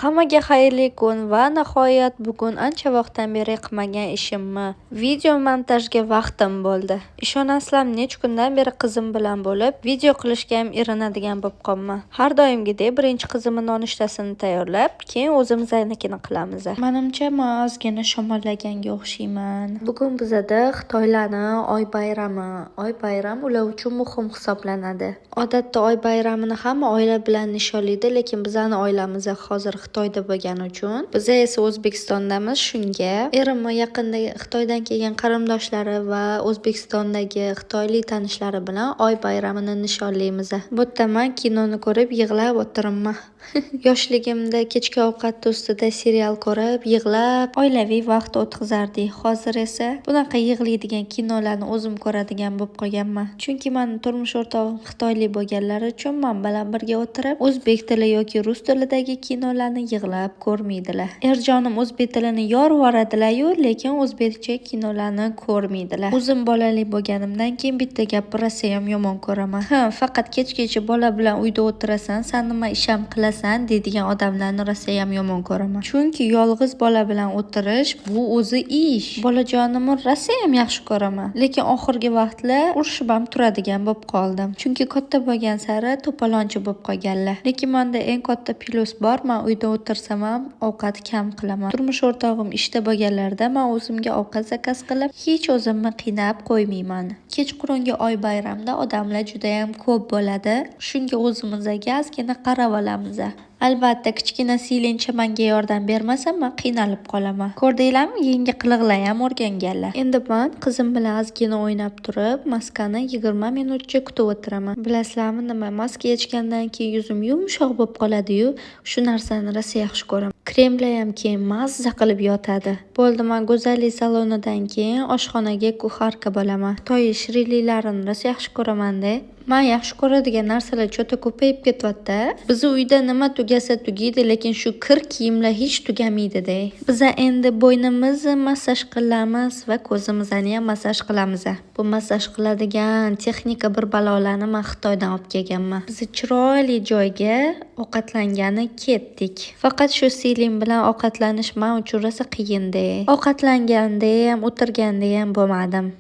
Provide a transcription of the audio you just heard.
Hammaga xayrli kun va nihoyat bugun ancha vaqtdan beri qilmagan ishimni video montajga vaqtim bo'ldi. Ishonasizlar, necha kundan beri qizim bilan bo'lib, video qilishga ham erinadigan bo'lib qolman. Har doimgidek birinchi qizimning nonushtasini tayyorlab, keyin o'zimiznikini qilamiz. Menimcha men ozgina shamollaganga o'xshayman. Bugun bizada Xitoylarning oy bayrami. Oy bayram ular uchun muhim hisoblanadi. Odatda oy bayramini hamma oila bilan nishonlaydi, lekin bizning oilamiz hozir Xitoyda bo'lgani uchun, biz esa O'zbekistondamiz. Shunga erimni yaqinda Xitoydan kelgan qarindoshlari va O'zbekistondagi xitoylik tanishlari bilan oy bayramini nishonlaymiz. Bu yerda men kinoni ko'rib yig'lab o'tiribman. Yoshligimda kechki ovqat ustida serial ko'rib, yig'lab, oilaviy vaqt o'tkazardik. Hozir esa bunaqa yig'laydigan kinolarni o'zim ko'radigan bo'lib qolganman. Chunki mening turmush o'rtog'im xitoylik bo'lganlari uchun men bilan birga o'tirib, o'zbek tili yoki rus tilidagi kinolarni yig'lab ko'rmaydilar. Erjonim o'zbek tilini yorib yuboradilar-yu, lekin o'zbekcha kinolarni ko'rmaydilar. O'zim bolali bo'lganimdan keyin bitta gap rosa ham yomon ko'raman. Faqat kechgacha bola bilan uyda o'tirasan, sen nima ish ham qilasan deydigan odamlarni rosa ham yomon ko'raman. Chunki yolg'iz bola bilan o'tirish bu o'zi ish. Bolajonimni rosa ham yaxshi ko'raman, lekin oxirgi vaqtlar urushib ham turadigan bo'lib qoldim. Chunki katta bo'lgan sari to'polonchi bo'lib qolganlar. Lekin menda eng katta plus bor, men uyda o'tirsam ham ovqat kam qilaman. Turmush o'rtog'im ishda bo'lganlarida men o'zimga ovqat zakaz qilib, hech o'zimni qiynab qo'ymayman. Kechqurungi oy bayramda odamlar juda ham ko'p bo'ladi. Shunga o'zimizga ozgina qarab olamiz. Albatta, kichkina silincha menga yordam bermasa, men qiynalib qolaman. Ko'rdinglarmi, yangi qiliqlar ham o'rganganlar. Endi men qizim bilan ozgina o'ynab turib, maskani 20 minutcha kutib o'tiraman. Bilasizlarmi nima? Maska yechgandan keyin yuzim yumshoq bo'lib qoladi-yu, shu narsani rosa yaxshi ko'raman. Kremlar ham keyin mazza qilib yotadi. Bo'ldi, men go'zallik salonidan keyin oshxonaga kuxarka bo'laman. Xitoy shirinliklarini rosa yaxshi ko'raman-da. Men yaxshi ko'radigan narsalar cho'ta ko'payib ketyapti. Biz uyda nima tugasa tugaydi, lekin shu kir kiyimlar hech tugamaydi-da. Biz endi bo'ynimizni massaj qilamiz va ko'zimizni ham massaj qilamiz. Bu massaj qiladigan texnika bir balolarni men Xitoydan olib kelganman. Biz chiroyli joyga ovqatlangani ketdik. Faqat shu siling bilan ovqatlanish men uchun rosa qiyin-da. Ovqatlanganda ham, o'tirganda ham bo'lmadim.